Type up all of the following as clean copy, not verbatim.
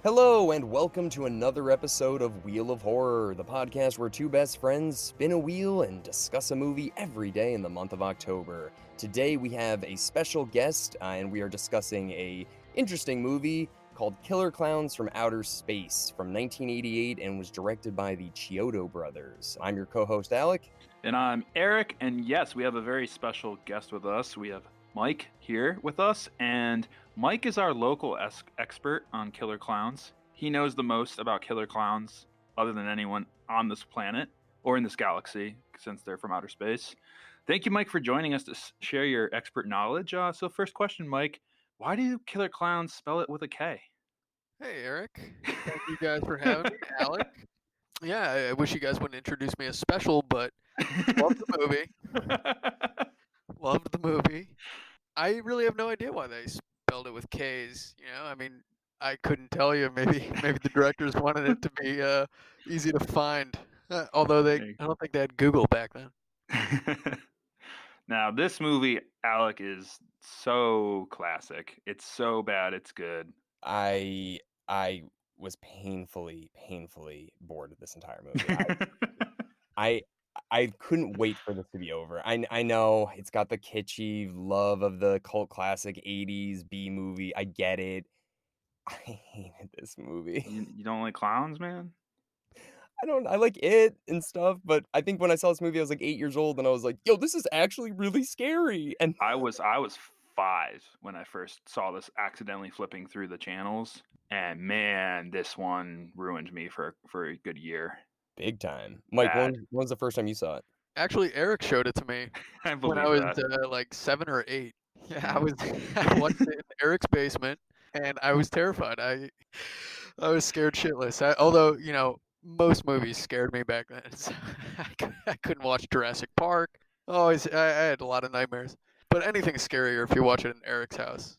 Hello, and welcome to another episode of Wheel of Horror, the podcast where two best friends spin a wheel and discuss a movie every day in the month of October. Today we have a special guest, and we are discussing a interesting movie called Killer Klowns from Outer Space from 1988 and was directed by the Chiodo brothers. I'm your co-host, Alec. And I'm Eric, and yes, we have a very special guest with us. We have Mike here with us, and Mike is our local expert on Killer Klowns. He knows the most about Killer Klowns other than anyone on this planet or in this galaxy, since they're from outer space. Thank you, Mike, for joining us to share your expert knowledge. So first question, Mike, why do Killer Klowns spell it with a K? Hey, Eric. Thank you guys for having me, Alec. Yeah, I wish you guys wouldn't introduce me as special, but loved the movie. Loved the movie. I really have no idea why they spelled it with K's. I mean, I couldn't tell you. Maybe the directors wanted it to be easy to find. Although I don't think they had Google back then. Now, this movie, Alec, is so classic. It's so bad, it's good. I was painfully bored of this entire movie. I couldn't wait for this to be over. I know it's got the kitschy love of the cult classic 80s B movie. I get it. I hated this movie. You don't like clowns, man? I like it and stuff, but I think when I saw this movie, I was like 8 years old, and I was like, yo, this is actually really scary. And I was 5 when I first saw this, accidentally flipping through the channels, and man, this one ruined me for a good year. Big time. Mike, when was the first time you saw it? Actually, Eric showed it to me I believe when I was that. like 7 or 8. Yeah, I watched it in Eric's basement, and I was terrified. I was scared shitless. Although, most movies scared me back then. So I couldn't watch Jurassic Park. I had a lot of nightmares. But anything's scarier if you watch it in Eric's house.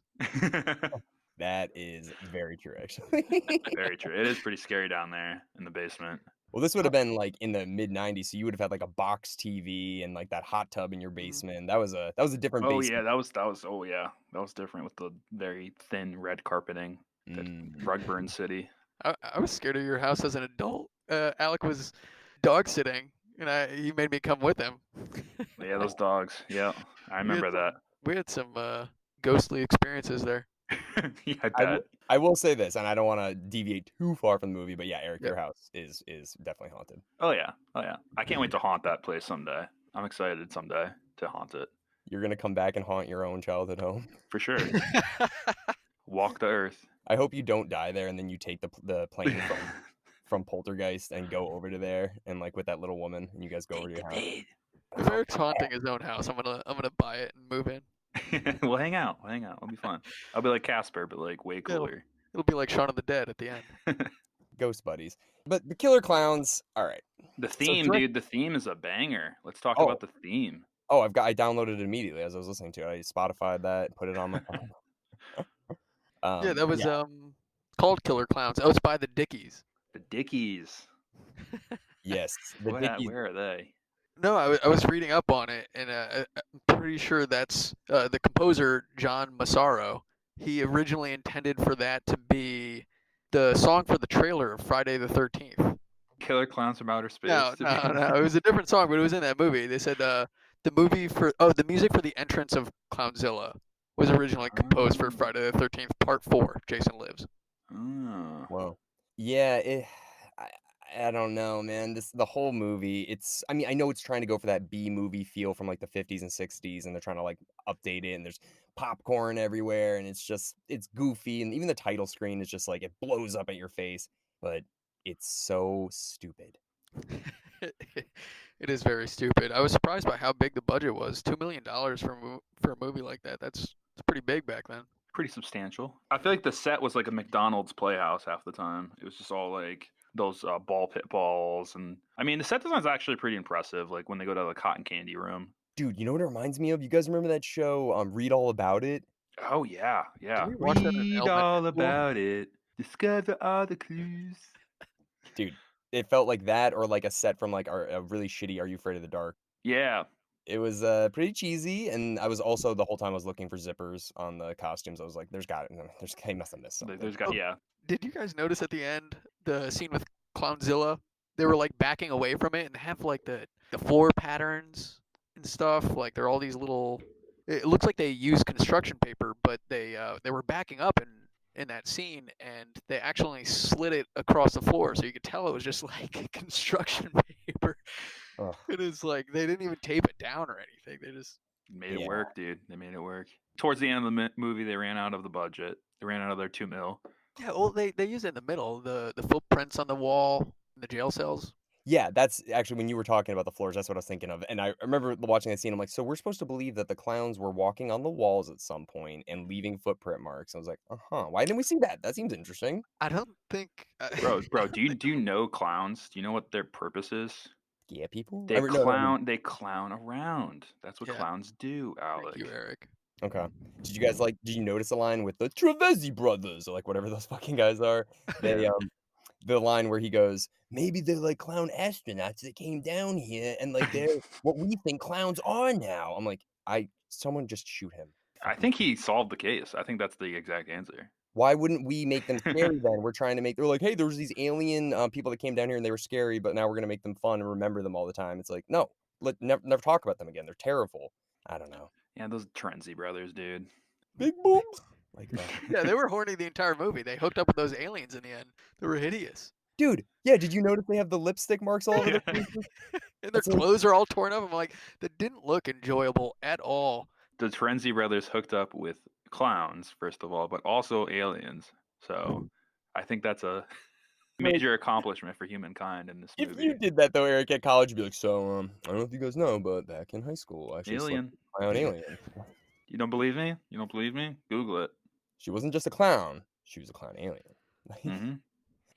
That is very true, actually. Very true. It is pretty scary down there in the basement. Well, this would have been like in the mid '90s, so you would have had like a box TV and like that hot tub in your basement. That was a different Oh basement. yeah, that was different with the very thin red carpeting. That rug burn city. I was scared of your house as an adult. Alec was dog sitting, and he made me come with him. Yeah, those dogs. Yeah, I remember that. We had some ghostly experiences there. Yeah, I bet. I will say this, and I don't want to deviate too far from the movie, but yeah, Eric, your house is definitely haunted. Oh yeah. I can't wait to haunt that place someday. I'm excited someday to haunt it. You're gonna come back and haunt your own childhood home for sure. Walk the earth. I hope you don't die there, and then you take the plane from Poltergeist and go over to there, and like with that little woman, and you guys go over to your house. If Eric's haunting his own house, I'm gonna buy it and move in. We'll hang out. It'll be fun. I'll be like Casper, but like way cooler. It'll be like Shaun of the Dead at the end. Ghost buddies. But the Killer Klowns, all right. The theme, dude. The theme is a banger. Let's talk about the theme. Oh, I downloaded it immediately as I was listening to it. I Spotified that, put it on my phone. Yeah, that was called Killer Klowns. Oh, it's by the Dickies. The Dickies. Yes, the Dickies. Where are they? No, I was reading up on it, and I'm pretty sure that's the composer John Massaro. He originally intended for that to be the song for the trailer of Friday the 13th. Killer Klowns from Outer Space. No, it was a different song, but it was in that movie. They said the music for the entrance of Clownzilla was originally composed for Friday the 13th Part 4, Jason Lives. Oh. Whoa. Yeah, I don't know, man. The whole movie, I mean, I know it's trying to go for that B movie feel from like the 50s and 60s, and they're trying to like update it, and there's popcorn everywhere, and it's goofy, and even the title screen is just like it blows up at your face, but it's so stupid. It is very stupid. I was surprised by how big the budget was. $2 million for a movie like that. That's pretty big back then. Pretty substantial. I feel like the set was like a McDonald's playhouse half the time. It was just all like those ball pit balls, and I mean the set design is actually pretty impressive. Like when they go to the cotton candy room. Dude, you know what it reminds me of? You guys remember that show, Read All About It? Oh yeah. Read all about it. Discover all the clues. Dude, it felt like that, or like a set from like a really shitty Are You Afraid of the Dark? Yeah. It was pretty cheesy, and I was also the whole time I was looking for zippers on the costumes. I was like, he must have missed something. There's got Oh, yeah. did you guys notice at the end the scene with Clownzilla? They were like backing away from it and have like the floor patterns and stuff. Like they're all these little. It looks like they use construction paper, but they were backing up in that scene, and they actually slid it across the floor, so you could tell it was just like construction paper. Ugh. It is like they didn't even tape it down or anything. They just Made it Yeah. work, dude. They made it work. Towards the end of the movie, they ran out of the budget. They ran out of their 2 mil. yeah. Well, they use it in the middle. The footprints on the wall in the jail cells. Yeah, that's actually when you were talking about the floors, that's what I was thinking of. And I remember watching that scene. I'm like, so we're supposed to believe that the clowns were walking on the walls at some point and leaving footprint marks. I was like, why didn't we see that? That seems interesting. I don't think. Bro, do you know clowns? Do you know what their purpose is? Yeah, people. They No, no, no. they clown around. That's what Yeah. clowns do, Alec. Thank you, Eric. Okay. Did you notice a line with the Trevesi brothers or like whatever those fucking guys are? They the line where he goes, maybe they're like clown astronauts that came down here and like they're what we think clowns are now. I'm like, someone just shoot him. I think he solved the case. I think that's the exact answer. Why wouldn't we make them scary then? We're trying to make they're like, hey, there was these alien people that came down here and they were scary, but now we're gonna make them fun and remember them all the time. It's like, no, never talk about them again. They're terrible. I don't know. Yeah, those Trenzy brothers, dude. Big boobs. Like Yeah, they were horny the entire movie. They hooked up with those aliens in the end. They were hideous. dude, yeah, did you notice they have the lipstick marks all over their Yeah. faces? And their It's like- clothes are all torn up. I'm like, that didn't look enjoyable at all. The Trenzy brothers hooked up with clowns, first of all, but also aliens. So I think that's a major accomplishment for humankind in this If movie. you did that though, Eric, at college, you'd be like, so, I don't know if you guys know, but back in high school, I actually slept Alien. with my own alien. You don't believe me? You don't believe me? Google it. She wasn't just a clown; she was a clown alien. hmm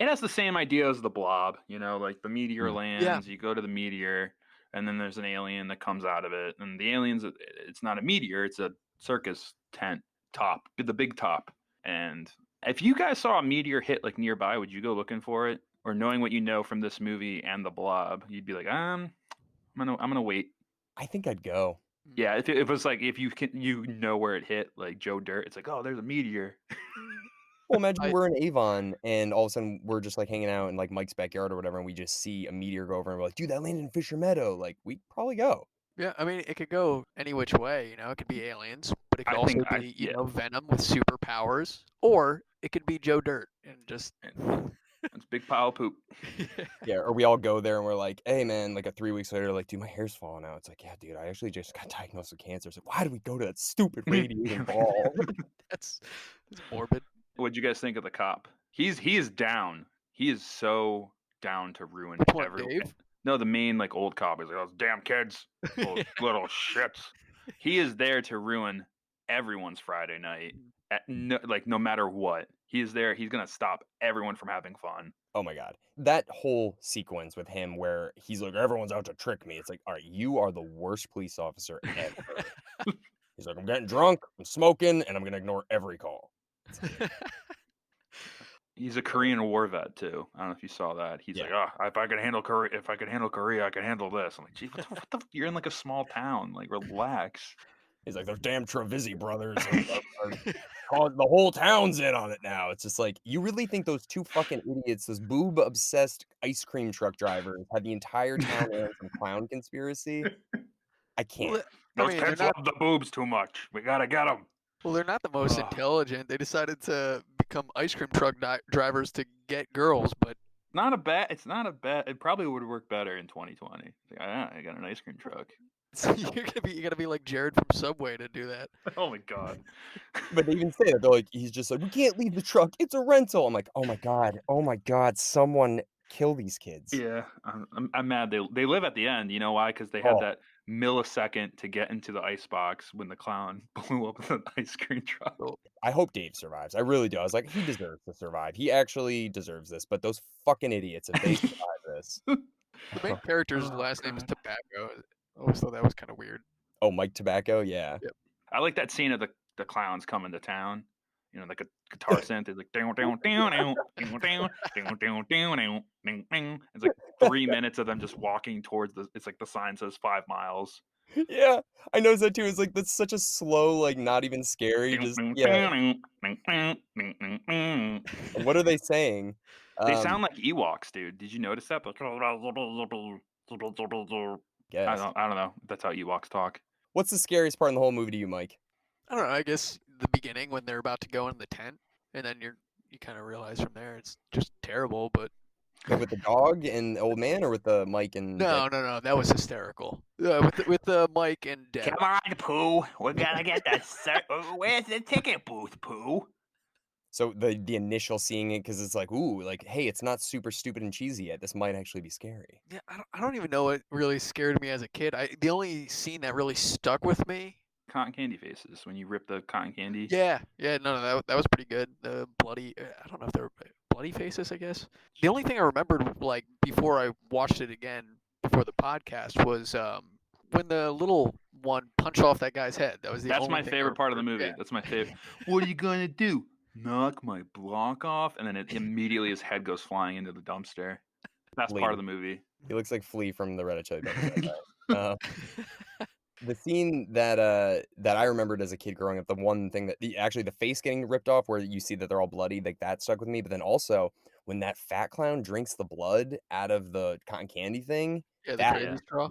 It has the same idea as the Blob. You know, like the meteor lands. You go to the meteor, and then there's an alien that comes out of it. And the aliens, it's not a meteor; it's a circus tent top, the big top. And if you guys saw a meteor hit like nearby, would you go looking for it? Or knowing what you know from this movie and the Blob, you'd be like, I'm gonna wait. I think I'd go. Yeah, if it was like if you know where it hit, like Joe Dirt, it's like, oh, there's a meteor. Well, imagine I- we're in Avon and all of a sudden we're just like hanging out in like Mike's backyard or whatever, and we just see a meteor go over and we're like, dude, that landed in Fisher Meadow. Like, we'd probably go. Yeah, I mean, it could go any which way. You know, it could be aliens, but it could I also think be, you know, Venom with superpowers, or it could be Joe Dirt and just. It's a big pile of poop. Yeah, or we all go there and we're like, hey man, like 3 weeks later, like, dude, my hair's falling out. It's like, yeah, dude, I actually just got diagnosed with cancer. It's like, why did we go to that stupid radiating ball? That's morbid. What'd you guys think of the cop? He is down. He is so down to ruin Which one, everyone. Dave? No, the main like old cop. He's like, those damn kids, those little shits. He is there to ruin everyone's Friday night. No matter what, he is there. He's gonna stop everyone from having fun. Oh my god. That whole sequence with him where he's like, everyone's out to trick me. It's like, all right, you are the worst police officer ever. He's like, I'm getting drunk, I'm smoking, and I'm gonna ignore every call. He's a Korean War vet too. I don't know if you saw that. He's Yeah. like, if I could handle Korea, I can handle this. I'm like, gee, what the you're in like a small town. Like, relax. He's like, those damn Trevisi brothers the whole town's in on it now. It's just like, you really think those two fucking idiots, those boob-obsessed ice cream truck drivers, had the entire town in on some clown conspiracy? I can't. Well, Those they're kids not, love the boobs too much. We gotta get them. well, they're not the most Ugh. intelligent. They decided to become ice cream truck drivers to get girls, but It's not a bad. It probably would work better in 2020. Like, I got an ice cream truck. you gotta be like Jared from Subway to do that. Oh my god. But they even say that. They're like, he's just like, we can't leave the truck. It's a rental. I'm like, oh my god, someone kill these kids. Yeah, I'm mad. They live at the end. You know why? Because they had Oh. that millisecond to get into the ice box when the clown blew up the ice cream truck. I hope Dave survives. I really do. I was like, he deserves to survive. He actually deserves this. But those fucking idiots, if they survive this. The main character's Oh, last name is God. Tobacco. I always thought that was kind of weird. Oh, Mike Tobacco? Yeah. I like that scene of the clowns coming to town. You know, like a guitar synth is like down, down, down, down, down, down, down, down, down, down. It's like 3 minutes of them just walking towards it's like the sign says 5 miles. Yeah, I noticed that too. It's like that's such a slow, like not even scary. Just yeah. What are they saying? They Um, sound like Ewoks, dude. Did you notice that? I guess. don't know. That's how Ewoks talk. What's the scariest part in the whole movie to you, Mike? I don't know. I guess the beginning when they're about to go in the tent, and then you kind of realize from there it's just terrible. But Like with the dog and the old man, or with the Mike and Debbie? no, that was hysterical. With the Mike and Deb. Come on, Pooh. We're gonna get where's the ticket booth, Pooh? So the initial seeing it because it's like, ooh, like hey, it's not super stupid and cheesy yet. This might actually be scary. Yeah, I don't even know what really scared me as a kid. The only scene that really stuck with me. Cotton candy faces when you rip the cotton candy. Yeah, no, that was pretty good. The bloody, I don't know if they were bloody faces, I guess. The only thing I remembered, like, before I watched it again, before the podcast, was when the little one punched off that guy's head. That was the That's only my thing I favorite part of the remembered. movie. Yeah. That's my favorite. What are you gonna do? Knock my block off? And then immediately his head goes flying into the dumpster. That's part of the movie. He looks like Flea from the Red Hot Chili Peppers. Uh, the scene that that I remembered as a kid growing up, the one thing that actually the face getting ripped off, where you see that they're all bloody, like that stuck with me. But then also when that fat clown drinks the blood out of the cotton candy thing, Yeah, the that crazy straw.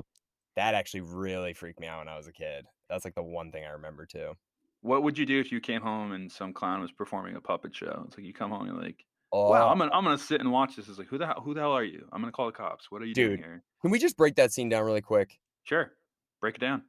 that actually really freaked me out when I was a kid. That's like the one thing I remember too. What would you do if you came home and some clown was performing a puppet show? It's like you come home and you're like, wow, Oh, I'm gonna sit and watch this. It's like who the hell are you? I'm gonna call the cops. What are you doing dude, here? can we just break that scene down really quick? Sure, break it down.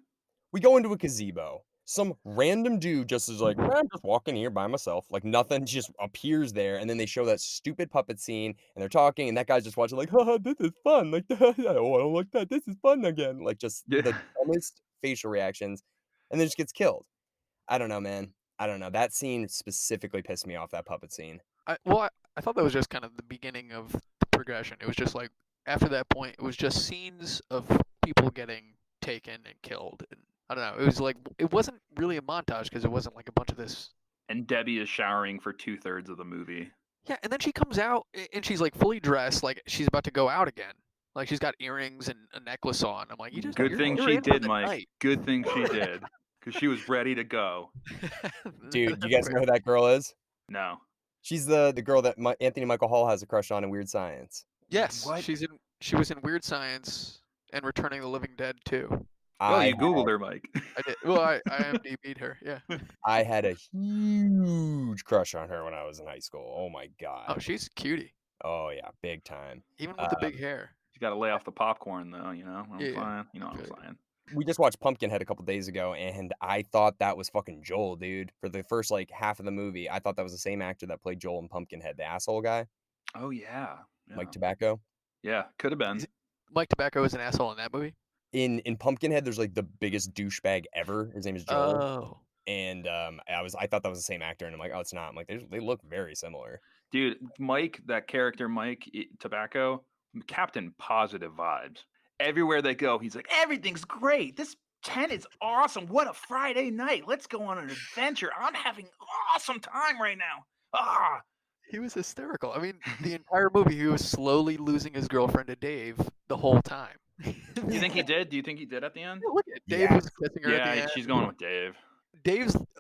We go into a gazebo. Some random dude just is like, I'm just walking here by myself. Like nothing just appears there. And then they show that stupid puppet scene and they're talking, and that guy's just watching, like, haha, this is fun. Like, oh, I don't like that. This is fun again. Like, just Yeah. the dumbest facial reactions. And then just gets killed. I don't know, man. I don't know. That scene specifically pissed me off, that puppet scene. I thought that was just kind of the beginning of the progression. It was just like after that point, it was just scenes of people getting taken and killed, and I don't know. It was like it wasn't really a montage because it wasn't like a bunch of this. And Debbie is showering for 2/3 of the movie. Yeah, and then she comes out and she's like fully dressed, like she's about to go out again. Like she's got earrings and a necklace on. I'm like, Good thing you're she in for did, the Mike. night. Good thing she did, because she was ready to go. Dude, you That's guys know who that girl is? No. She's the girl that Anthony Michael Hall has a crush on in Weird Science. Yes, What? she was in Weird Science and Returning the Living Dead too. Well, I you Googled her, Mike. I did. Well, I IMDb'd her. Yeah. I had a huge crush on her when I was in high school. Oh my Oh, god. she's cutie, Oh yeah, big time. even with the big hair. You got to lay off the popcorn, though. You know what I'm Yeah, saying? You know what I'm good. saying? We just watched Pumpkinhead a couple days ago, and I thought that was fucking Joel, dude. For the first like half of the movie, I thought that was the same actor that played Joel in Pumpkinhead, the asshole guy, Oh yeah. Mike Tobacco. Yeah, could have been. Mike Tobacco is an asshole in that movie. In Pumpkinhead, there's like the biggest douchebag ever. His name is Joel, Oh, and I thought that was the same actor, and I'm like, oh, it's not. I'm like, they look very similar. Dude, Mike, that character, Tobacco, Captain Positive Vibes. Everywhere they go, he's like, everything's great. This tent is awesome. What a Friday night. Let's go on an adventure. I'm having awesome time right now. Ah, he was hysterical. I mean, the entire movie, he was slowly losing his girlfriend to Dave the whole time. you think he did? Do you think he did at the end? Look at Dave Yeah. was kissing her at the Yeah, end. she's going with Dave.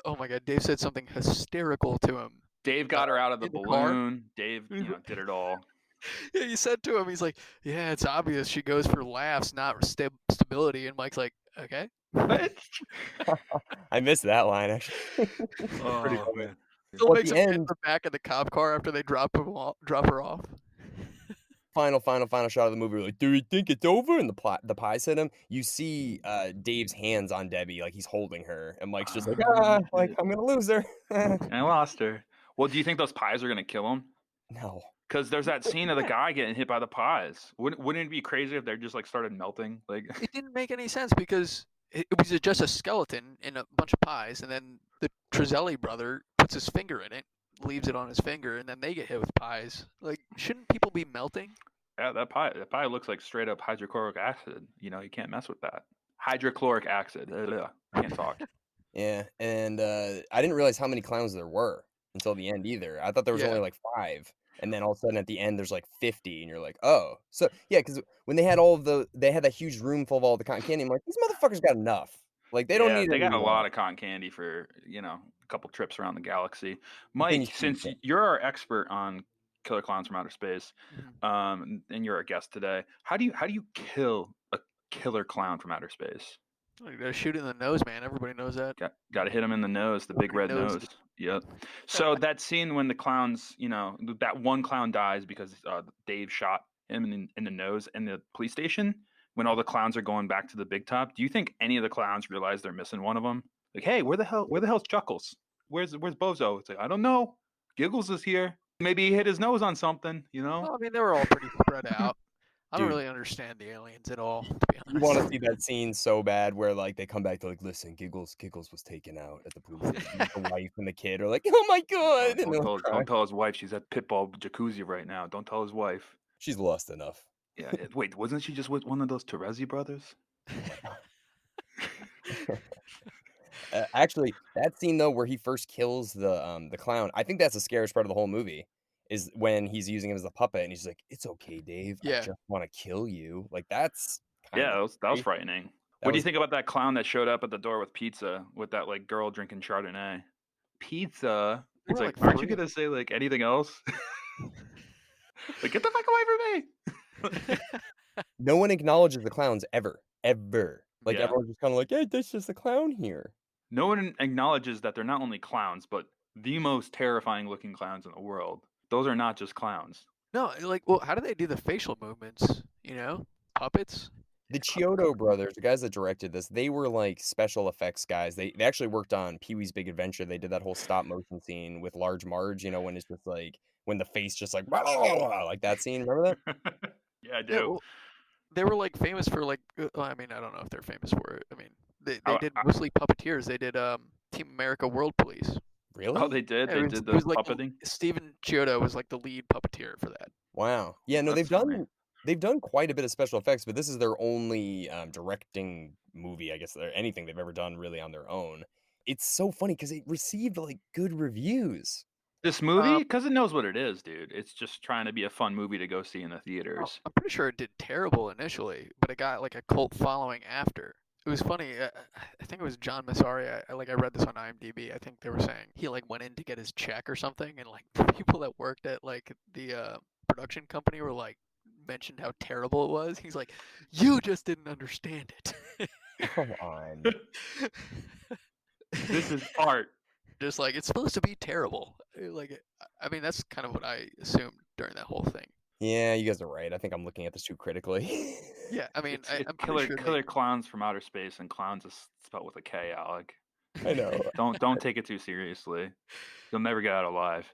Oh my god, Dave said something hysterical to him. Dave got her out of the in the car? balloon. Dave, did it all. Yeah, he said to him, he's like, yeah, it's obvious she goes for laughs, not stability. And Mike's like, okay. I missed that line actually. Oh, man. Still Well, at makes the him get in end- the back of the cop car after they drop her off. Final shot of the movie. We're like, do you think it's over? And the pies hit him. You see Dave's hands on Debbie, like he's holding her, and Mike's just like, like I'm gonna lose her. I lost her. Well, do you think those pies are going to kill him? No. Because there's that scene of the guy getting hit by the pies. Wouldn't it be crazy if they just like started melting? Like, It didn't make any sense because it was just a skeleton in a bunch of pies, and then the Trezelli brother puts his finger in it, leaves it on his finger, and then they get hit with pies. Like, shouldn't people be melting? yeah, that pie looks like straight up hydrochloric acid. You know, you can't mess with that. Hydrochloric acid. Ugh, can't talk. Yeah, and I didn't realize how many clowns there were until the end either. I thought there was Yeah. only like 5. And then all of a sudden at the end there's like 50 and you're like, "Oh." So, yeah, because when they had that huge room full of all the cotton candy, I'm like, "These motherfuckers got enough. Like, they don't Yeah, need they any got a more." lot of cotton candy for, a couple trips around the galaxy. Finish Mike, these since things. you're our expert on Killer Clowns from Outer Space, Mhm. and you're our guest today, how do you kill a killer clown from outer space? You gotta shoot it in the nose, man. Everybody knows that. Got to hit him in the nose, the big Everybody red knows nose. Yep. So that scene when the clowns, that one clown dies because Dave shot him in the nose in the police station. When all the clowns are going back to the big top, do you think any of the clowns realize they're missing one of them? Like, hey, where the hell's Chuckles? Where's Bozo? It's like, I don't know. Giggles is here. Maybe he hit his nose on something. Well, I mean, they were all pretty spread out. I don't Dude, really understand the aliens at all, to be you wanna honest. see that scene so bad where, like, they come back to, like, "Listen, Giggles was taken out at the police station." Like, the wife and the kid are like, "Oh my god!" Don't, And don't they're, like, tell crying. don't tell his wife she's at Pitbull Jacuzzi right now. Don't tell his wife. She's lost enough. Yeah. Wait, wasn't she just with one of those Terezi brothers? Actually, that scene though where he first kills the clown, I think that's the scariest part of the whole movie, is when he's using him as a puppet and he's like, "It's okay, Dave. I Yeah. just wanna kill you." Like, that's Yeah, kinda that was scary. frightening. That What do you was think about that clown that showed up at the door with pizza with that like girl drinking Chardonnay? Pizza. They It's were like, like aren't you 3 of gonna say like anything else? Like, get the fuck away from me. them. no one acknowledges the clowns ever, ever. Like, Yeah. everyone's just kinda like, "Hey, there's just a clown here." No one acknowledges that they're not only clowns, but the most terrifying looking clowns in the world. Those are not just clowns. No, like, well, how do they do the facial movements? You know, puppets. The Chiodo brothers, the guys that directed this, they were, like, special effects guys. They actually worked on Pee-wee's Big Adventure. They did that whole stop motion scene with Large Marge, when it's just, like when the face just, like, like that scene, remember that? Yeah, I Yeah, do. well, they were like famous for like. Well, I mean, I don't know if they're famous for it. I mean, they I, did I, mostly puppeteers. They did Team America World Police. oh, Really? they did. Yeah, They it did the was like puppeting. Steven Chiodo was like the lead puppeteer for that. Wow. Yeah, no, That's funny. they've done quite a bit of special effects, but this is their only, directing movie, I guess, or anything they've ever done really on their own. It's so funny because it received, like, good reviews. This movie, because it knows what it is, dude. It's just trying to be a fun movie to go see in the theaters. I'm pretty sure it did terrible initially, but it got like a cult following after. It was funny. I think it was John Massari. I read this on IMDb. I think they were saying he like went in to get his check or something, and like the people that worked at like the production company were like mentioned how terrible it was. He's like, "You just didn't understand it." Come on. This is art. Just like it's supposed to be terrible. I mean, that's kind of what I assumed during that whole thing. Yeah, you guys are right. I think I'm looking at this too critically. Yeah, I mean, It's I'm pretty killer sure killer clowns from outer space, and clowns is spelled with a K, Alec. I know. Don't take it too seriously. You'll never get out alive.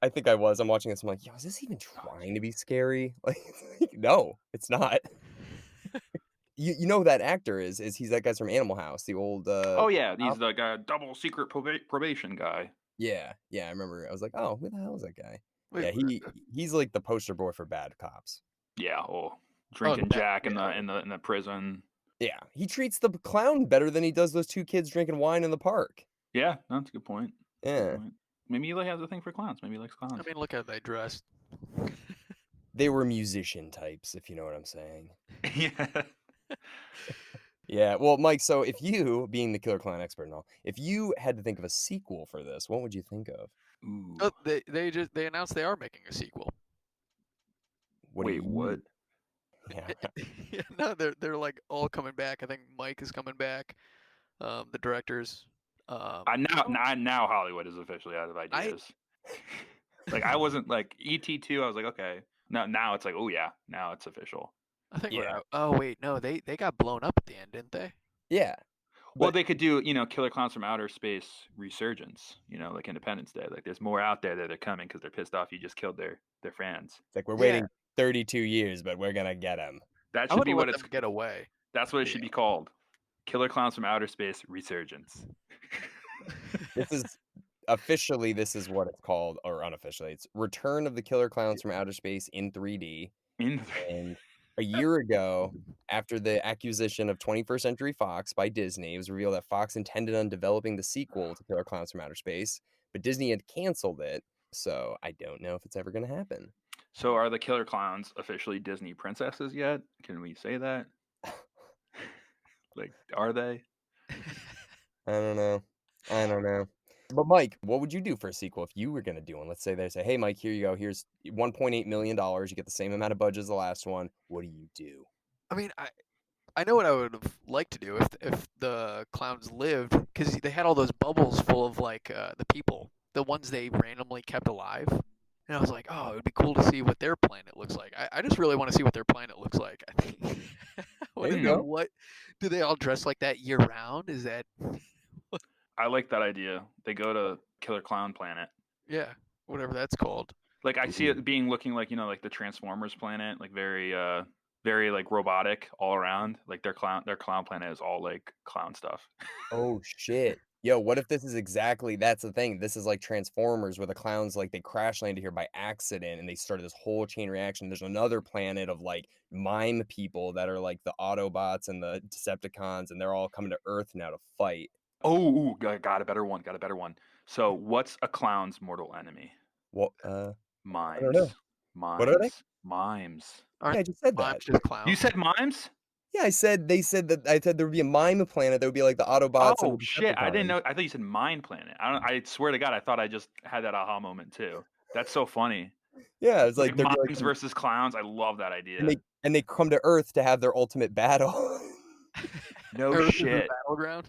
I think I was. I'm watching this, I'm like, "Yo, is this even trying to be scary?" Like, no, it's not. You know who that actor is he's that guy's from Animal House, the old, Oh yeah, he's cop? the guy, double secret probation guy. Yeah, I remember. I was like, "Oh, who the hell is that guy?" wait, Yeah, he's like the poster boy for bad cops. Yeah, oh, drinking that, Jack in yeah. the prison. Yeah, he treats the clown better than he does those 2 kids drinking wine in the park. Yeah, that's a good point. Good Yeah. point. Maybe he has a thing for clowns. Maybe he likes I clowns. mean, look how they dressed. They were musician types, if you know what I'm saying. Yeah. Yeah, well, Mike, so if you, being the killer clown expert and all, if you had to think of a sequel for this, what would you think of? Ooh. Oh, they announced they are making a sequel. What do Wait, you what? Yeah. Yeah, no, they're like all coming back. I think Mike is coming back. The directors. Now Hollywood is officially out of I ideas. Like I wasn't like ET2. I was like, okay. Now it's like, oh yeah, now it's official. I think we're Yeah. out. Oh wait, no, they got blown up at the end, didn't they? Yeah. Well, But they could do, Killer Clowns from Outer Space resurgence. Like Independence Day. Like there's more out there that are coming because they're pissed off you just killed their fans. it's like we're Yeah, waiting 32 years, but we're gonna get him. That I should would be have what let it's. them get away. That's what it should be called. Killer Clowns from Outer Space resurgence. This is officially this is what it's called, or unofficially. It's Return of the Killer Clowns from Outer Space in 3D. In And a year ago, after the acquisition of 21st Century Fox by Disney, it was revealed that Fox intended on developing the sequel to Killer Clowns from Outer Space, but Disney had canceled it. So I don't know if it's ever going to happen. So are the killer clowns officially Disney princesses yet? Can we say that? Like, are they? I don't know. I don't know. But Mike, what would you do for a sequel if you were going to do one? Let's say they say, "Hey, Mike, here you go. Here's $1.8 million. You get the same amount of budget as the last one. What do you do?" I mean, I know what I would have liked to do if the clowns lived, because they had all those bubbles full of like the people, the ones they randomly kept alive. And I was like, oh, it would be cool to see what their planet looks like. I just really want to see what their planet looks like. I think I want There to you know, go. what do they all dress like that year round? Is that I like that idea. They go to Killer Clown Planet. yeah, whatever that's called. Like I see it being looking like, like the Transformers planet, like very like robotic all around. Like their clown planet is all like clown stuff. Oh shit. Yo, what if this is exactly that's the thing. This is like Transformers where the clowns like they crash landed here by accident and they started this whole chain reaction. There's another planet of like mime people that are like the Autobots and the Decepticons and they're all coming to Earth now to fight. Oh, got a better one. Got a better one. So, what's a clown's mortal enemy? What I don't know. Mimes. What are they? Mimes. Aren't Yeah, I just said mimes that. just clowns? You said mimes? Yeah, they said that I said there would be a mime planet that would be like the Autobots and Oh the shit! I didn't Decepticons. know. I thought you said Mind Planet. I swear to God, I thought I just had that aha moment too. That's so funny. Yeah, it's Like like there'd be like mimes versus clowns. I love that and idea. they come to Earth to have their ultimate battle. No Earth is the shit. battleground.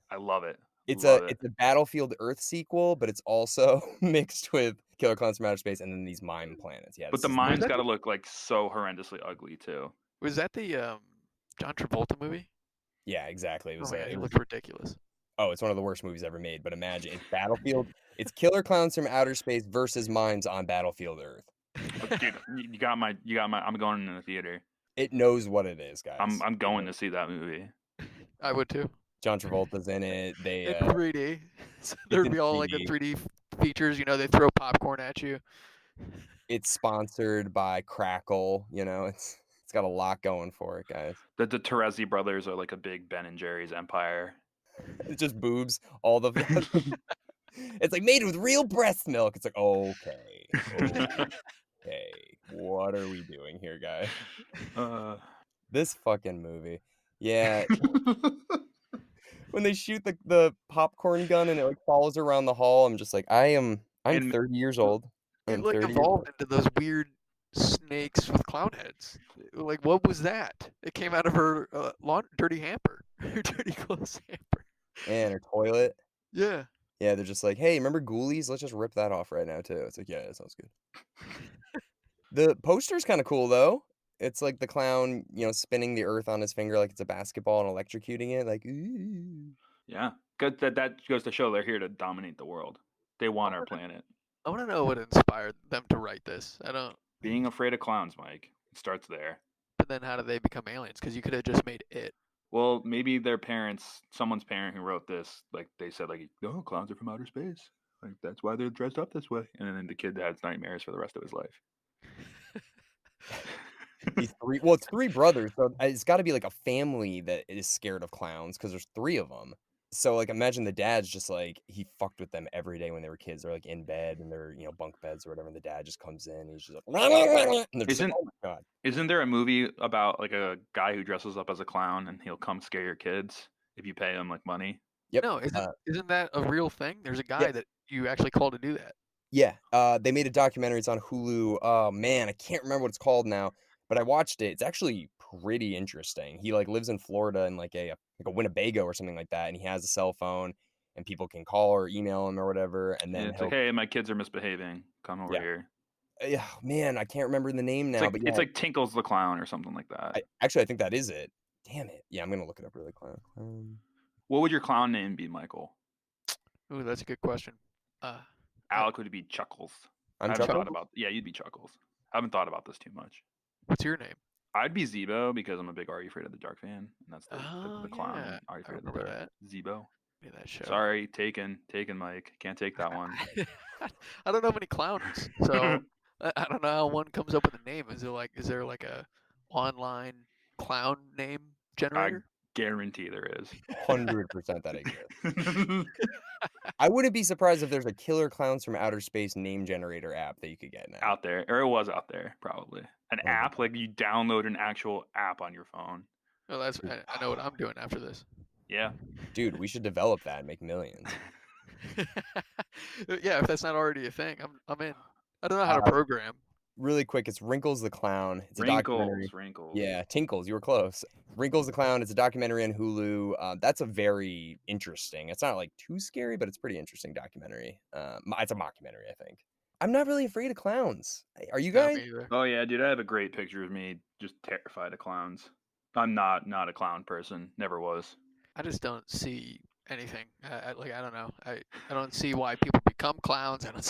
I love it. It's Love it. a Battlefield Earth sequel, but it's also mixed with Killer Clowns from Outer Space and then these mime planets. Yeah, But this the is mimes that got to look like so horrendously ugly too. Was that the John Travolta movie? yeah, exactly. It Oh was my god, he it was looked ridiculous. it's one of the worst movies ever made. But imagine it's Battlefield, it's Killer Clowns from Outer Space versus mimes on Battlefield Earth. Dude, you got my. I'm going in the theater. It knows what it is, guys. I'm going to see that movie. I would too. John Travolta's in it. They In 3D. So there'd in be all like the 3D. 3D features. They throw popcorn at you. It's sponsored by Crackle. It's got a lot going for it, guys. The Terezi brothers are like a big Ben and Jerry's empire. It's just boobs. All the it's like made with real breast milk. It's like okay, what are we doing here, guys? This fucking movie. Yeah, when they shoot the popcorn gun and it like follows around the hall, I'm just like I'm And 30 years old. It I'm like 30 years old. evolved into those weird snakes with clown heads. Like, what was that? It came out of her dirty hamper, her dirty clothes hamper. And her toilet. Yeah. Yeah, they're just like, hey, remember Ghoulies? Let's just rip that off right now too. It's like, yeah, that sounds good. The poster's kind of cool though. It's like the clown, spinning the earth on his finger like it's a basketball and electrocuting it. Like, ooh. Yeah, good. That goes to show they're here to dominate the world. They want our planet. I want to know what inspired them to write this. I don't. Being afraid of clowns, Mike. It starts there. But then how did they become aliens? Because you could have just made it. Well, maybe their parents, someone's parent who wrote this, like they said, like, oh, clowns are from outer space. Like that's why they're dressed up this way. And then the kid has nightmares for the rest of his life. It's three brothers, so it's got to be like a family that is scared of clowns because there's three of them. So like, imagine the dad's just like he fucked with them every day when they were kids. They're like in bed and they're bunk beds or whatever. And the dad just comes in, and he's just like, and they're just like, oh my god. Isn't there a movie about like a guy who dresses up as a clown and he'll come scare your kids if you pay him like money? Yep. No, isn't that a real thing? There's a guy that you actually call to do that. Yeah. They made a documentary. It's on Hulu. Oh man, I can't remember what it's called now. But I watched it. It's actually pretty interesting. He like lives in Florida in like a Winnebago or something like that, and he has a cell phone, and people can call or email him or whatever. And then it's like, hey, my kids are misbehaving. Come over here. Yeah, man, I can't remember the name now. But it's like Tinkles the Clown or something like that. I think that is it. Damn it. Yeah, I'm gonna look it up really quick. What would your clown name be, Michael? Ooh, that's a good question. Alec would be Chuckles. I'm I haven't Chuckles? thought about. Yeah, you'd be Chuckles. I haven't thought about this too much. What's your name? I'd be Zebo because I'm a big Are You Afraid of the Dark fan, and that's the clown. Yeah. Are You Afraid of the remember Dark? Zebo. Yeah, that show. Sorry, taken, Mike. Can't take that one. I don't know many clowns, so I don't know how one comes up with a name. Is there like a online clown name generator? guarantee there is. 100% that exists. I wouldn't be surprised if there's a Killer Clowns from Outer Space name generator app that you could get now. Out there, or it was out there, probably. An Oh, app, like you download an actual app on your phone. Well, I know what I'm doing after this. Yeah. Dude, we should develop that and make millions. Yeah, if that's not already a thing, I'm in. I don't know how to program. Really quick, it's Wrinkles the Clown. It's a documentary. Wrinkles. Yeah, Tinkles, you were close. Wrinkles the Clown, it's a documentary on Hulu. That's a very interesting, it's not like too scary, but it's a pretty interesting documentary. It's a mockumentary, I think. I'm not really afraid of clowns. Are you No, guys? me either. Oh yeah, dude, I have a great picture of me just terrified of clowns. I'm not a clown person. Never was. I just don't see anything. I don't know. I don't see why people become clowns. I don't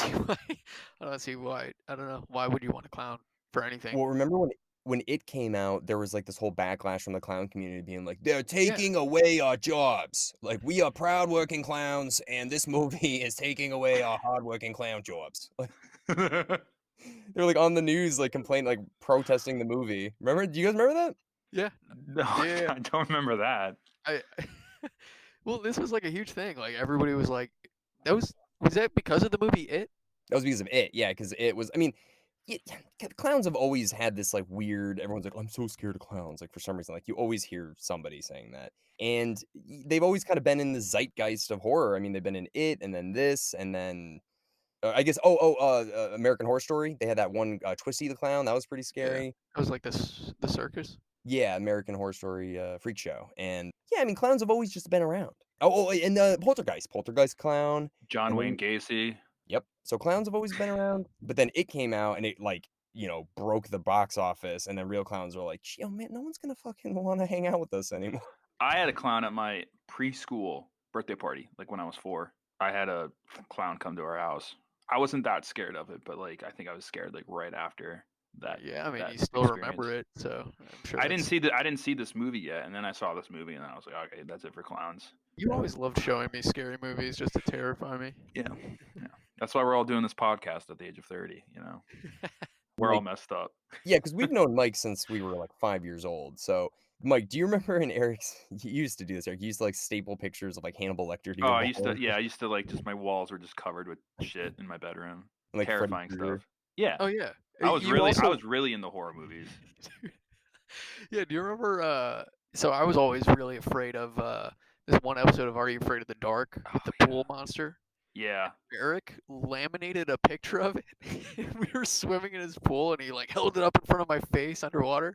see why. I don't know. Why would you want a clown for anything? Well, remember when it came out, there was like this whole backlash from the clown community being like, they're taking away our jobs. Like, we are proud working clowns, and this movie is taking away our hardworking clown jobs. They're like on the news, like complaining, like protesting the movie. Remember? Do you guys remember that? Yeah. No, Yeah. I don't remember that. Well, this was like a huge thing. Like everybody was like, was that because of the movie It? That was because of it, yeah. Because it was. I mean, clowns have always had this like weird. Everyone's like, I'm so scared of clowns. Like for some reason, like you always hear somebody saying that, and they've always kind of been in the zeitgeist of horror. I mean, they've been in It, and then this, and then I guess American Horror Story. They had that one Twisty the Clown. That was pretty scary. It was like the circus. Yeah, American Horror Story Freak Show. And yeah, I mean, clowns have always just been around. And Poltergeist clown. John Wayne Gacy. Yep. So clowns have always been around. But then it came out and it like, broke the box office. And then real clowns were like, oh man, no one's going to fucking want to hang out with us anymore. I had a clown at my preschool birthday party, like when I was 4. I had a clown come to our house. I wasn't that scared of it, but like I think I was scared like right after that. Yeah, I mean, that you still remember it, so I'm sure. I didn't see this movie yet, and then I saw this movie, and then I was like, okay, that's it for clowns. You always loved showing me scary movies just to terrify me. Yeah. That's why we're all doing this podcast at the age of 30. We're all messed up. Yeah, because we've known Mike since we were like 5 years old. So, Mike, do you remember in Eric's? You used to do this, Eric. You used to like staple pictures of like Hannibal Lecter. Oh, I used to like just my walls were just covered with shit in my bedroom, like terrifying stuff. Yeah. Oh yeah. I was really into horror movies. Yeah. Do you remember? So I was always really afraid of this one episode of Are You Afraid of the Dark with the pool monster. Yeah. Eric laminated a picture of it. We were swimming in his pool, and he like held it up in front of my face underwater.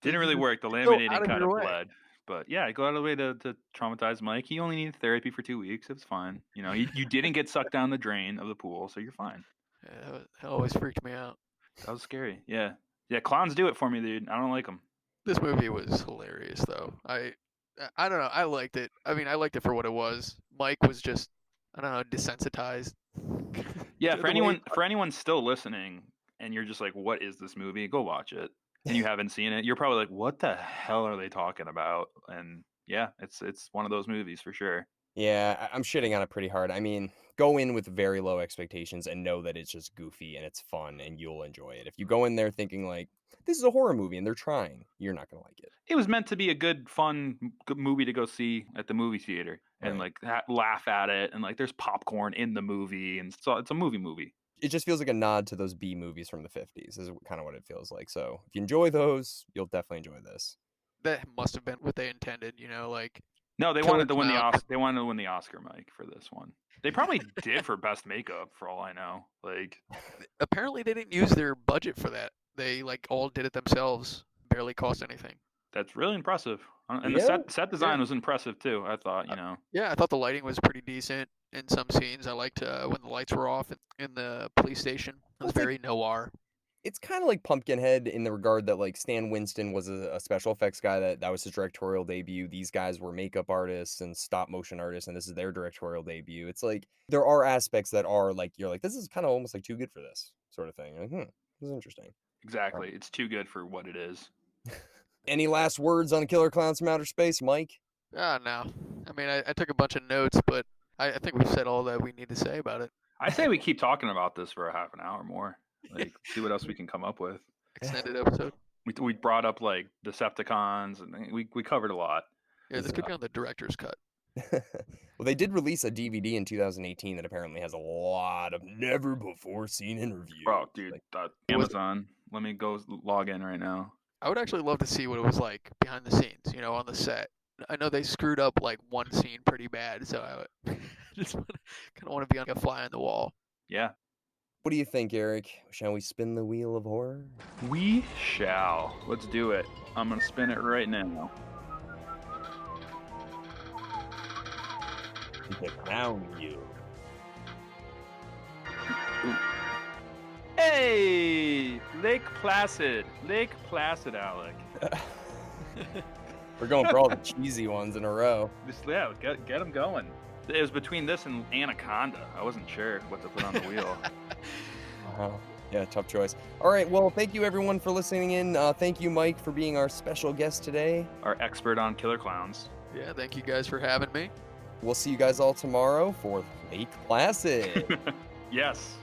Didn't really work. The laminating kind of bled. But yeah, I go out of the way to traumatize Mike. He only needed therapy for 2 weeks. It was fine. You didn't get sucked down the drain of the pool, so you're fine. Yeah, that always freaked me out. That was scary. Yeah. Yeah, clowns do it for me, dude. I don't like them. This movie was hilarious, though. I don't know. I liked it. I mean, I liked it for what it was. Mike was just, I don't know, desensitized. Yeah, for anyone still listening, and you're just like, what is this movie? Go watch it. And you haven't seen it, you're probably like, what the hell are they talking about? And yeah, it's one of those movies for sure. Yeah, I'm shitting on it pretty hard. I mean, go in with very low expectations and know that it's just goofy and it's fun and you'll enjoy it. If you go in there thinking like, this is a horror movie and they're trying, you're not going to like it. It was meant to be a good movie to go see at the movie theater and like laugh at it. And like there's popcorn in the movie. And so it's a movie. It just feels like a nod to those B movies from the 50s is kind of what it feels like. So if you enjoy those, you'll definitely enjoy this. That must have been what they intended, like. No, they wanted to win the Oscar. They wanted to win the Oscar, Mike, for this one. They probably did for best makeup, for all I know. Like, apparently they didn't use their budget for that. They like all did it themselves. Barely cost anything. That's really impressive. And the set design was impressive too. I thought, Yeah, I thought the lighting was pretty decent in some scenes. I liked when the lights were off in the police station. It was very noir. It's kind of like Pumpkinhead in the regard that like Stan Winston was a special effects guy that was his directorial debut. These guys were makeup artists and stop motion artists, and this is their directorial debut. It's like there are aspects that are like you're like, this is kind of almost like too good for this sort of thing. You're like, this is interesting. Exactly. It's too good for what it is. Any last words on Killer Clowns from Outer Space, Mike? No. I mean, I took a bunch of notes, but I think we've said all that we need to say about it. I say we keep talking about this for a half an hour more. Like, see what else we can come up with. Extended episode. We brought up like Decepticons, and we covered a lot. Yeah, this could be on the director's cut. Well, they did release a DVD in 2018 that apparently has a lot of never-before-seen interviews. Bro, dude, Like, Amazon. Let me go log in right now. I would actually love to see what it was like behind the scenes, on the set. I know they screwed up like one scene pretty bad, so I just kind of want to be like a fly on the wall. Yeah. what do you think, Eric? Shall we spin the wheel of horror? We shall. Let's do it. I'm going to spin it right now. The Clown Wheel. Hey! Lake Placid. Lake Placid, Alec. We're going for all the cheesy ones in a row. Yeah, get them going. It was between this and Anaconda. I wasn't sure what to put on the wheel. Yeah, tough choice. All right, well, thank you everyone for listening in. Thank you, Mike, for being our special guest today. Our expert on killer clowns. Yeah, thank you guys for having me. We'll see you guys all tomorrow for Lake Placid. Yes.